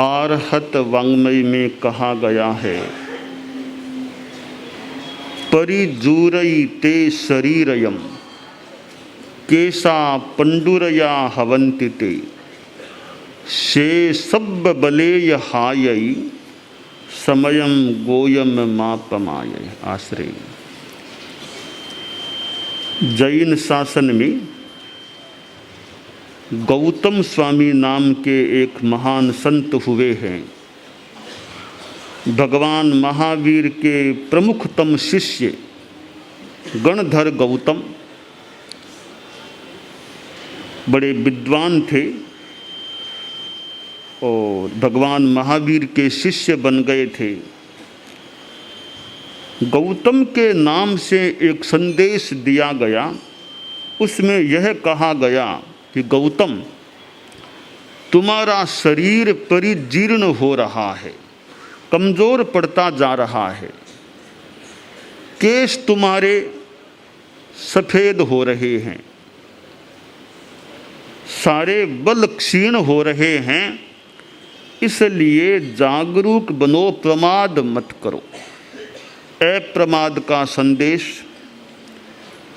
आरहत वाङ्मय में कहा गया है, परिजूरई ते शरीरयम केसा पंडुरया हवन्ति ते से सब बलेय हायई समयम गोयम मापमाय। आश्रय। जैन शासन में गौतम स्वामी नाम के एक महान संत हुए हैं। भगवान महावीर के प्रमुखतम शिष्य गणधर गौतम बड़े विद्वान थे और भगवान महावीर के शिष्य बन गए थे। गौतम के नाम से एक संदेश दिया गया, उसमें यह कहा गया कि गौतम, तुम्हारा शरीर परिजीर्ण हो रहा है, कमज़ोर पड़ता जा रहा है, केश तुम्हारे सफ़ेद हो रहे हैं, सारे बल क्षीण हो रहे हैं, इसलिए जागरूक बनो, प्रमाद मत करो। अप्रमाद का संदेश।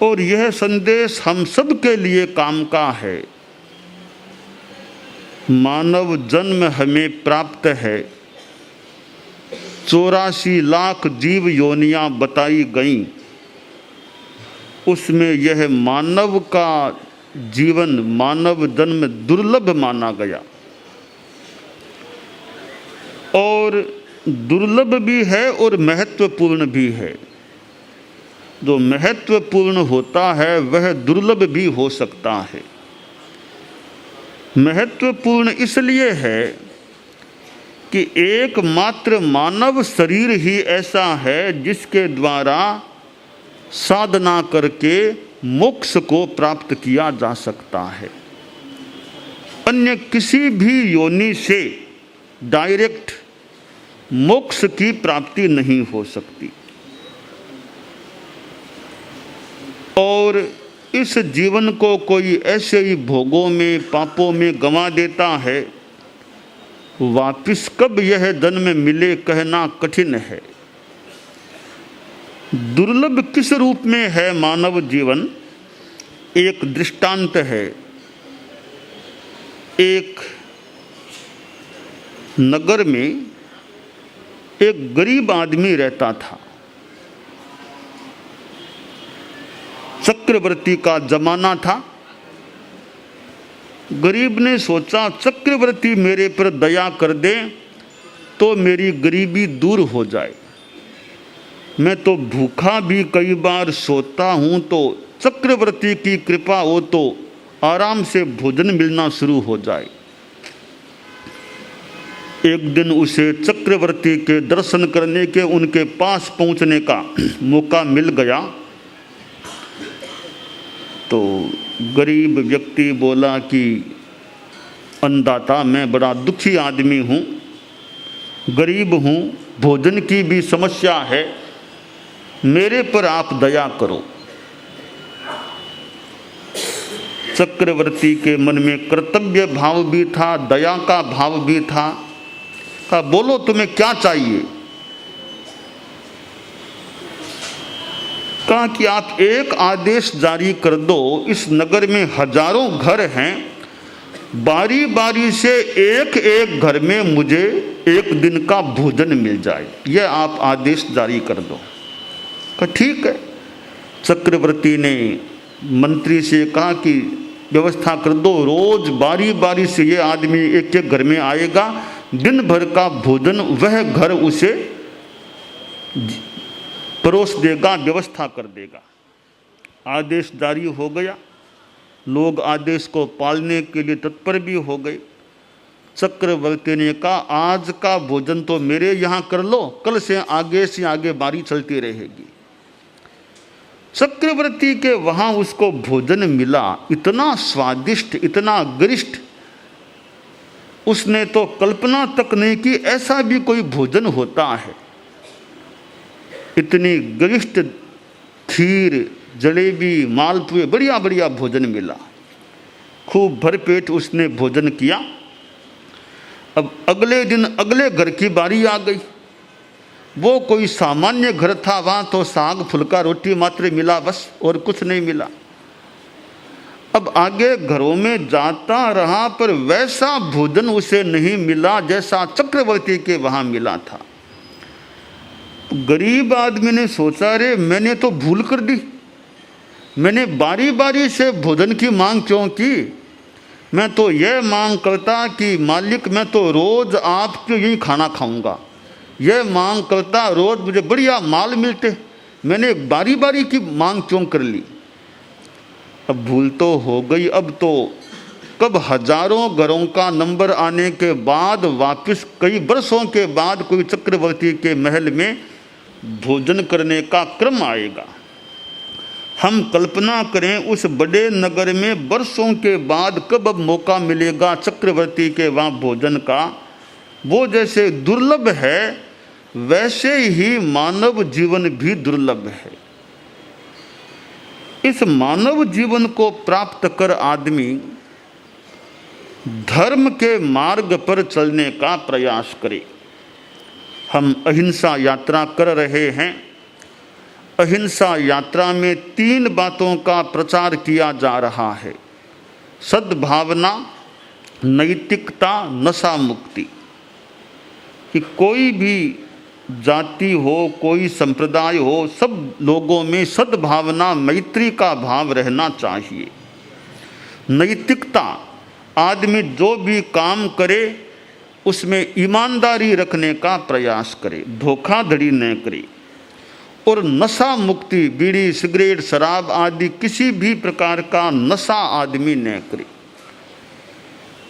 और यह संदेश हम सब के लिए काम का है। मानव जन्म हमें प्राप्त है, 84 लाख जीव योनियां बताई गईं, उसमें यह मानव का जीवन, मानव जन्म दुर्लभ माना गया और दुर्लभ भी है और महत्वपूर्ण भी है। जो महत्वपूर्ण होता है वह दुर्लभ भी हो सकता है। महत्वपूर्ण इसलिए है कि एकमात्र मानव शरीर ही ऐसा है जिसके द्वारा साधना करके मोक्ष को प्राप्त किया जा सकता है। अन्य किसी भी योनि से डायरेक्ट मोक्ष की प्राप्ति नहीं हो सकती। और इस जीवन को कोई ऐसे ही भोगों में, पापों में गंवा देता है, वापिस कब यह जन्म मिले कहना कठिन है। दुर्लभ किस रूप में है मानव जीवन? एक दृष्टांत है। एक नगर में एक गरीब आदमी रहता था। चक्रवर्ती का जमाना था। गरीब ने सोचा चक्रवर्ती मेरे पर दया कर दे तो मेरी गरीबी दूर हो जाए। मैं तो भूखा भी कई बार सोता हूँ, तो चक्रवर्ती की कृपा हो तो आराम से भोजन मिलना शुरू हो जाए। एक दिन उसे चक्रवर्ती के दर्शन करने के, उनके पास पहुंचने का मौका मिल गया। तो गरीब व्यक्ति बोला कि अन्नदाता, मैं बड़ा दुखी आदमी हूँ, गरीब हूँ, भोजन की भी समस्या है, मेरे पर आप दया करो। चक्रवर्ती के मन में कर्तव्य भाव भी था, दया का भाव भी था। कहा, बोलो तुम्हें क्या चाहिए? कहा कि आप एक आदेश जारी कर दो, इस नगर में हजारों घर हैं, बारी बारी से एक एक घर में मुझे एक दिन का भोजन मिल जाए, यह आप आदेश जारी कर दो। कहा ठीक है। चक्रवर्ती ने मंत्री से कहा कि व्यवस्था कर दो, रोज बारी बारी से ये आदमी एक एक घर में आएगा, दिन भर का भोजन वह घर उसे परोस देगा, व्यवस्था कर देगा। आदेश जारी हो गया। लोग आदेश को पालने के लिए तत्पर भी हो गए। चक्रवर्ती ने कहा, आज का भोजन तो मेरे यहाँ कर लो, कल से आगे बारी चलती रहेगी। चक्रवर्ती के वहाँ उसको भोजन मिला, इतना स्वादिष्ट, इतना गरिष्ठ, उसने तो कल्पना तक नहीं की ऐसा भी कोई भोजन होता है। इतनी गरिष्ठ खीर, जलेबी, मालपुए, बढ़िया बढ़िया भोजन मिला। खूब भरपेट उसने भोजन किया। अब अगले दिन अगले घर की बारी आ गई। वो कोई सामान्य घर था, वहाँ तो साग फुल्का रोटी मात्र मिला बस, और कुछ नहीं मिला। अब आगे घरों में जाता रहा पर वैसा भोजन उसे नहीं मिला जैसा चक्रवर्ती के वहाँ मिला था। गरीब आदमी ने सोचा, रे मैंने तो भूल कर दी, मैंने बारी बारी से भोजन की मांग क्यों की। मैं तो यह मांग करता कि मालिक मैं तो रोज़ आपके यही खाना खाऊंगा, यह मांग करता रोज़ मुझे बढ़िया माल मिलते, मैंने बारी बारी की मांग क्यों कर ली। अब भूल तो हो गई। अब तो कब हजारों घरों का नंबर आने के बाद वापस कई बरसों के बाद कोई चक्रवर्ती के महल में भोजन करने का क्रम आएगा। हम कल्पना करें उस बड़े नगर में बरसों के बाद कब अब मौका मिलेगा चक्रवर्ती के वहाँ भोजन का। वो जैसे दुर्लभ है वैसे ही मानव जीवन भी दुर्लभ है। इस मानव जीवन को प्राप्त कर आदमी धर्म के मार्ग पर चलने का प्रयास करे। हम अहिंसा यात्रा कर रहे हैं। अहिंसा यात्रा में 3 बातों का प्रचार किया जा रहा है: सद्भावना, नैतिकता, नशा मुक्ति। कि कोई भी जाति हो, कोई संप्रदाय हो, सब लोगों में सद्भावना मैत्री का भाव रहना चाहिए। नैतिकता, आदमी जो भी काम करे उसमें ईमानदारी रखने का प्रयास करे, धोखाधड़ी न करे। और नशा मुक्ति, बीड़ी सिगरेट शराब आदि किसी भी प्रकार का नशा आदमी न करे।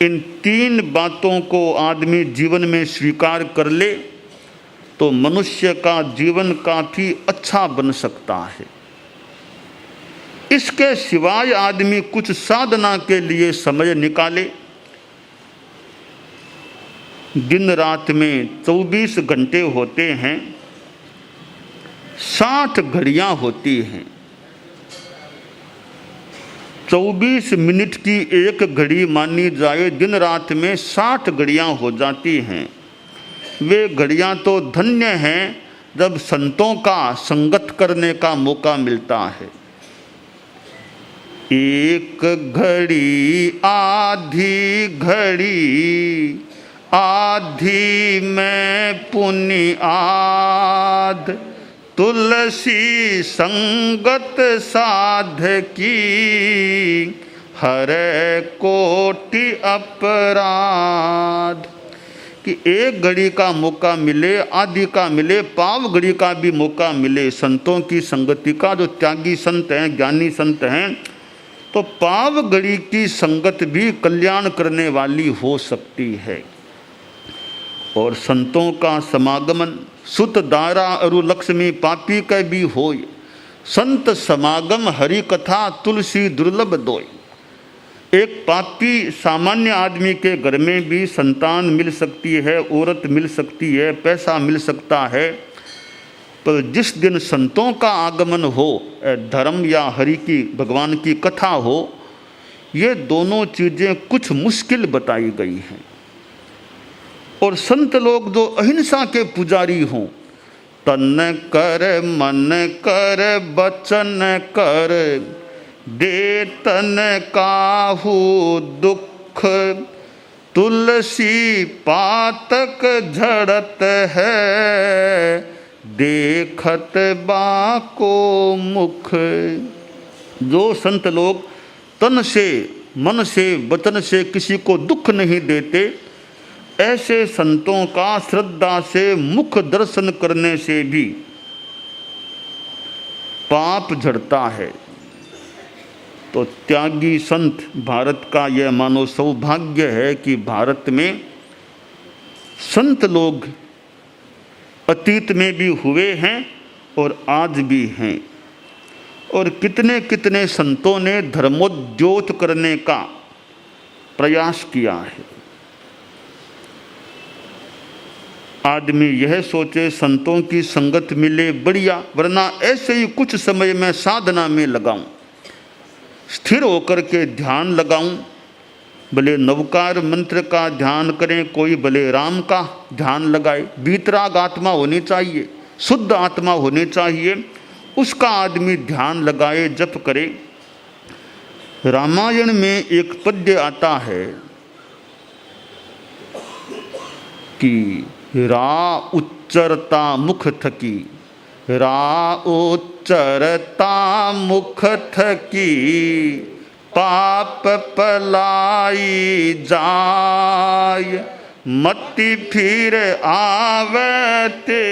इन 3 बातों को आदमी जीवन में स्वीकार कर ले तो मनुष्य का जीवन काफी अच्छा बन सकता है। इसके सिवाय आदमी कुछ साधना के लिए समय निकाले। दिन रात में 24 घंटे होते हैं, 60 घड़ियां होती हैं। 24 मिनट की एक घड़ी मानी जाए, दिन रात में 60 घड़ियां हो जाती हैं। वे घड़ियां तो धन्य हैं जब संतों का संगत करने का मौका मिलता है। एक घड़ी आधी घड़ी, आधी में पुनि आध, तुलसी संगत साध की, हरे कोटि अपराध। कि एक घड़ी का मौका मिले, आधी का मिले, पाव घड़ी का भी मौका मिले संतों की संगति का। जो त्यागी संत हैं, ज्ञानी संत हैं, तो पाव घड़ी की संगत भी कल्याण करने वाली हो सकती है। और संतों का समागमन सुत दारा अरु लक्ष्मी पापी के भी होय, संत समागम हरि कथा तुलसी दुर्लभ दोय। एक पापी सामान्य आदमी के घर में भी संतान मिल सकती है, औरत मिल सकती है, पैसा मिल सकता है, पर जिस दिन संतों का आगमन हो, धर्म या हरि की भगवान की कथा हो, ये दोनों चीज़ें कुछ मुश्किल बताई गई हैं। और संत लोग जो अहिंसा के पुजारी हों, तन कर मन कर बचन कर, दे तन काहू दुख, तुलसी पातक झड़त है, देखत बाको मुख। जो संत लोग तन से मन से वचन से किसी को दुख नहीं देते, ऐसे संतों का श्रद्धा से मुख दर्शन करने से भी पाप झड़ता है। तो त्यागी संत, भारत का यह मानो सौभाग्य है कि भारत में संत लोग अतीत में भी हुए हैं और आज भी हैं। और कितने कितने संतों ने धर्मोद्योत करने का प्रयास किया है। आदमी यह सोचे संतों की संगत मिले बढ़िया, वरना ऐसे ही कुछ समय में साधना में लगाऊं, स्थिर होकर के ध्यान लगाऊं, भले नवकार मंत्र का ध्यान करें, कोई भले राम का ध्यान लगाए। वीतराग आत्मा होनी चाहिए, शुद्ध आत्मा होनी चाहिए, उसका आदमी ध्यान लगाए, जप करे। रामायण में एक पद्य आता है कि रा उच्चरता मुख थकी, रा उच्चरता मुख थकी, पाप पलाई जाय, मति फिर आवते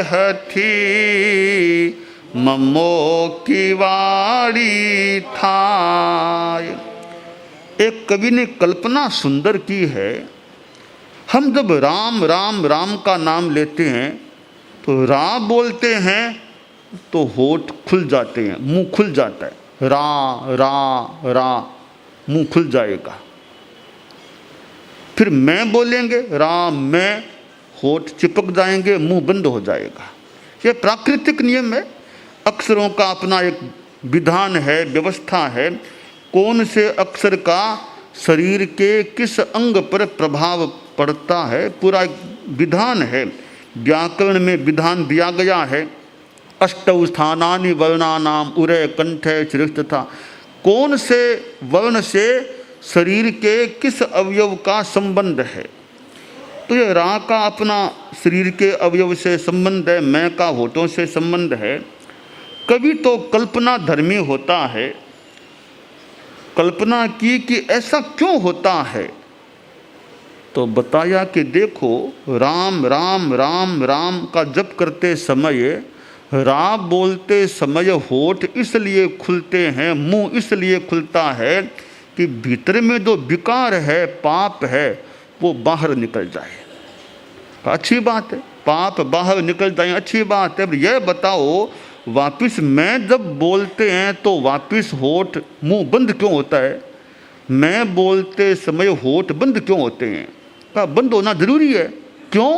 हथी, ममो की वाड़ी थाय। एक कवि ने कल्पना सुंदर की है, हम जब राम राम राम का नाम लेते हैं तो रा बोलते हैं तो होठ खुल जाते हैं, मुंह खुल जाता है। रा रा रा, मुंह खुल जाएगा। फिर मैं बोलेंगे राम मैं, होठ चिपक जाएंगे, मुंह बंद हो जाएगा। ये प्राकृतिक नियम है, अक्षरों का अपना एक विधान है, व्यवस्था है। कौन से अक्षर का शरीर के किस अंग पर प्रभाव पड़ता है, पूरा विधान है। व्याकरण में विधान दिया गया है, अष्टौ स्थानानि वर्णानाम उरे कंठे श्रेष्ठ था। कौन से वर्ण से शरीर के किस अवयव का संबंध है, तो ये रा का अपना शरीर के अवयव से संबंध है, मैं का होठों से संबंध है। कवि तो कल्पना धर्मी होता है, कल्पना की कि ऐसा क्यों होता है, तो बताया कि देखो राम राम राम राम का जप करते समय, रा बोलते समय होठ इसलिए खुलते हैं, मुंह इसलिए खुलता है कि भीतर में जो विकार है, पाप है, वो बाहर निकल जाए। अच्छी बात है, पाप बाहर निकल जाए, अच्छी बात है। यह बताओ वापिस मैं जब बोलते हैं तो वापिस होठ मुंह बंद क्यों होता है? मैं बोलते समय होठ बंद क्यों होते हैं? का बंद होना जरूरी है। क्यों?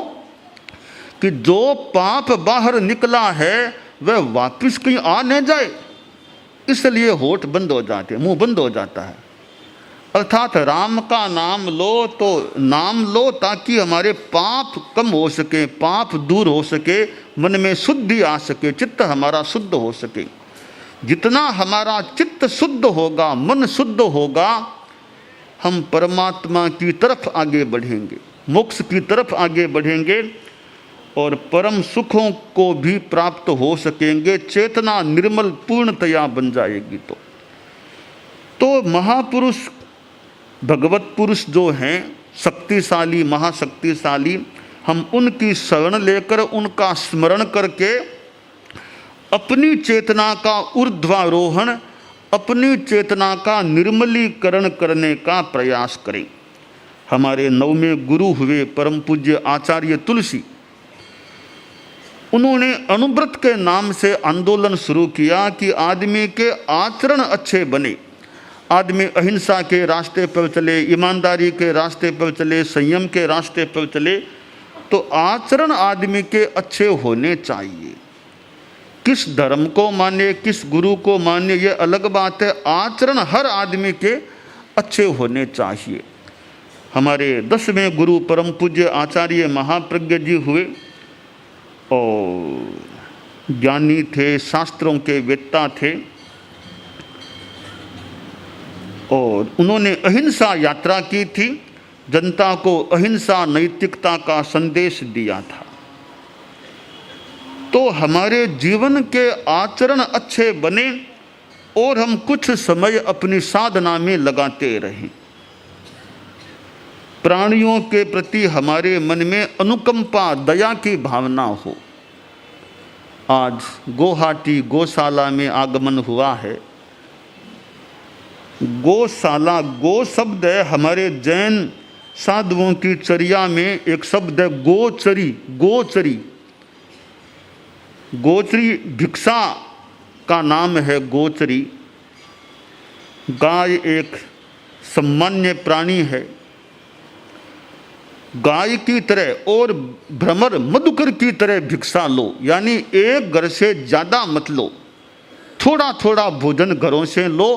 कि जो पाप बाहर निकला है वह वापिस कहीं आ न जाए, इसलिए होठ बंद हो जाते हैं, मुंह बंद हो जाता है। अर्थात राम का नाम लो तो नाम लो ताकि हमारे पाप कम हो सके, पाप दूर हो सके, मन में शुद्धि आ सके, चित्त हमारा शुद्ध हो सके। जितना हमारा चित्त शुद्ध होगा, मन शुद्ध होगा, हम परमात्मा की तरफ आगे बढ़ेंगे, मोक्ष की तरफ आगे बढ़ेंगे और परम सुखों को भी प्राप्त हो सकेंगे। चेतना निर्मल पूर्णतया बन जाएगी। तो महापुरुष, भगवत पुरुष जो हैं, शक्तिशाली, महाशक्तिशाली, हम उनकी शरण लेकर, उनका स्मरण करके अपनी चेतना का ऊर्ध्वारोहण, अपनी चेतना का निर्मलीकरण करने का प्रयास करें। हमारे नवमें गुरु हुए परम पूज्य आचार्य तुलसी, उन्होंने अनुव्रत के नाम से आंदोलन शुरू किया कि आदमी के आचरण अच्छे बने, आदमी अहिंसा के रास्ते पर चले, ईमानदारी के रास्ते पर चले, संयम के रास्ते पर चले। तो आचरण आदमी के अच्छे होने चाहिए। किस धर्म को माने, किस गुरु को माने, ये अलग बात है। आचरण हर आदमी के अच्छे होने चाहिए। हमारे 10वें गुरु परम पूज्य आचार्य महाप्रज्ञ जी हुए और ज्ञानी थे, शास्त्रों के वेत्ता थे और उन्होंने अहिंसा यात्रा की थी, जनता को अहिंसा नैतिकता का संदेश दिया था। तो हमारे जीवन के आचरण अच्छे बने और हम कुछ समय अपनी साधना में लगाते रहें। प्राणियों के प्रति हमारे मन में अनुकंपा, दया की भावना हो। आज गुवाहाटी गौशाला में आगमन हुआ है। गौशाला, गो शब्द है, हमारे जैन साधुओं की चर्या में एक शब्द है गोचरी। गोचरी, गोचरी भिक्षा का नाम है गोचरी। गाय एक सामान्य प्राणी है, गाय की तरह और भ्रमर मधुकर की तरह भिक्षा लो, यानी एक घर से ज़्यादा मत लो, थोड़ा थोड़ा भोजन घरों से लो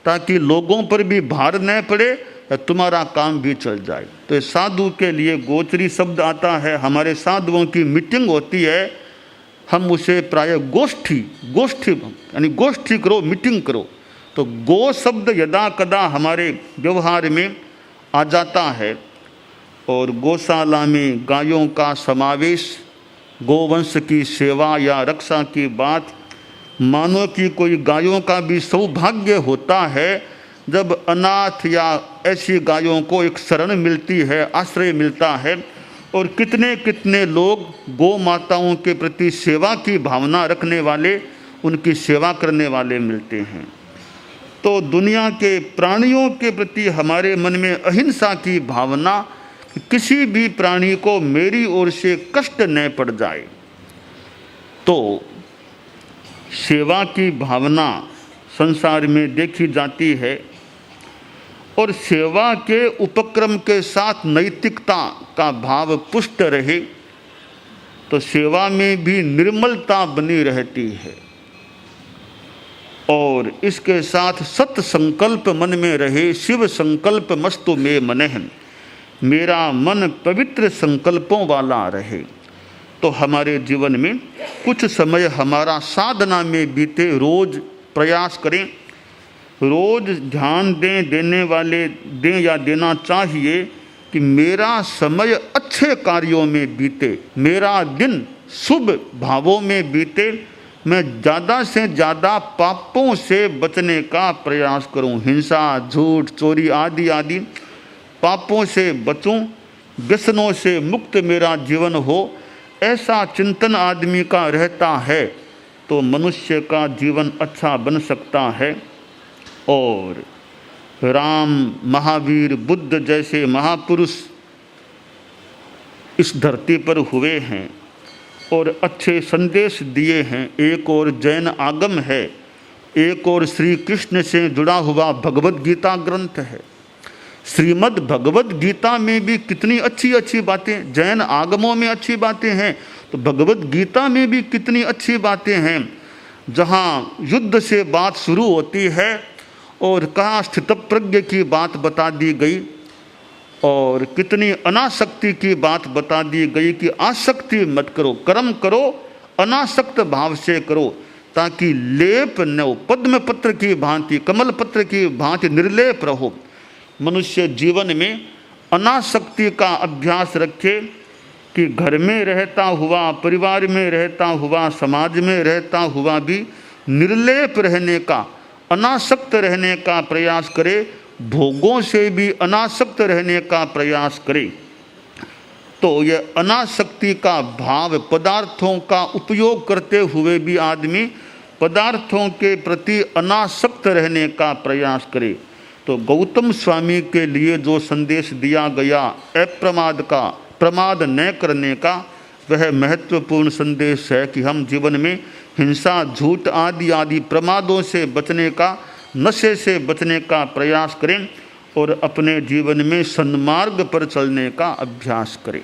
ताकि लोगों पर भी भार न पड़े, या तुम्हारा काम भी चल जाए। तो ये साधु के लिए गोचरी शब्द आता है। हमारे साधुओं की मीटिंग होती है, हम उसे प्राय गोष्ठी यानी गोष्ठी करो, मीटिंग करो। तो गो शब्द यदा कदा हमारे व्यवहार में आ जाता है और गौशाला में गायों का समावेश, गोवंश की सेवा या रक्षा की बात, मानो कि कोई गायों का भी सौभाग्य होता है जब अनाथ या ऐसी गायों को एक शरण मिलती है, आश्रय मिलता है। और कितने कितने लोग गौ माताओं के प्रति सेवा की भावना रखने वाले, उनकी सेवा करने वाले मिलते हैं। तो दुनिया के प्राणियों के प्रति हमारे मन में अहिंसा की भावना, किसी भी प्राणी को मेरी ओर से कष्ट न पड़ जाए, तो सेवा की भावना संसार में देखी जाती है। और सेवा के उपक्रम के साथ नैतिकता का भाव पुष्ट रहे तो सेवा में भी निर्मलता बनी रहती है। और इसके साथ सत संकल्प मन में रहे, शिव संकल्प मस्तु में मनः, मेरा मन पवित्र संकल्पों वाला रहे। तो हमारे जीवन में कुछ समय हमारा साधना में बीते, रोज प्रयास करें, रोज ध्यान देने वाले दें या देना चाहिए कि मेरा समय अच्छे कार्यों में बीते, मेरा दिन शुभ भावों में बीते, मैं ज़्यादा से ज़्यादा पापों से बचने का प्रयास करूं, हिंसा, झूठ, चोरी आदि आदि पापों से बचूं, व्यसनों से मुक्त मेरा जीवन हो। ऐसा चिंतन आदमी का रहता है तो मनुष्य का जीवन अच्छा बन सकता है। और राम, महावीर, बुद्ध जैसे महापुरुष इस धरती पर हुए हैं और अच्छे संदेश दिए हैं। एक और जैन आगम है, एक और श्री कृष्ण से जुड़ा हुआ भगवद गीता ग्रंथ है। श्रीमद् भगवद गीता में भी कितनी अच्छी अच्छी बातें, जैन आगमों में अच्छी बातें हैं तो भगवद गीता में भी कितनी अच्छी बातें हैं। जहाँ युद्ध से बात शुरू होती है और कहाँ स्थितप्रज्ञ की बात बता दी गई और कितनी अनासक्ति की बात बता दी गई कि आसक्ति मत करो, कर्म करो, अनासक्त भाव से करो, ताकि लेप न हो, पद्म पत्र की भांति, कमल पत्र की भांति निर्लेप रहो। मनुष्य जीवन में अनासक्ति का अभ्यास रखे कि घर में रहता हुआ, परिवार में रहता हुआ, समाज में रहता हुआ भी निर्लेप रहने का, अनासक्त रहने का प्रयास करे, भोगों से भी अनासक्त रहने का प्रयास करे। तो यह अनासक्ति का भाव, पदार्थों का उपयोग करते हुए भी आदमी पदार्थों के प्रति अनासक्त रहने का प्रयास करे। तो गौतम स्वामी के लिए जो संदेश दिया गया अप्रमाद का, प्रमाद न करने का, वह महत्वपूर्ण संदेश है कि हम जीवन में हिंसा, झूठ आदि आदि प्रमादों से बचने का, नशे से बचने का प्रयास करें और अपने जीवन में सन्मार्ग पर चलने का अभ्यास करें।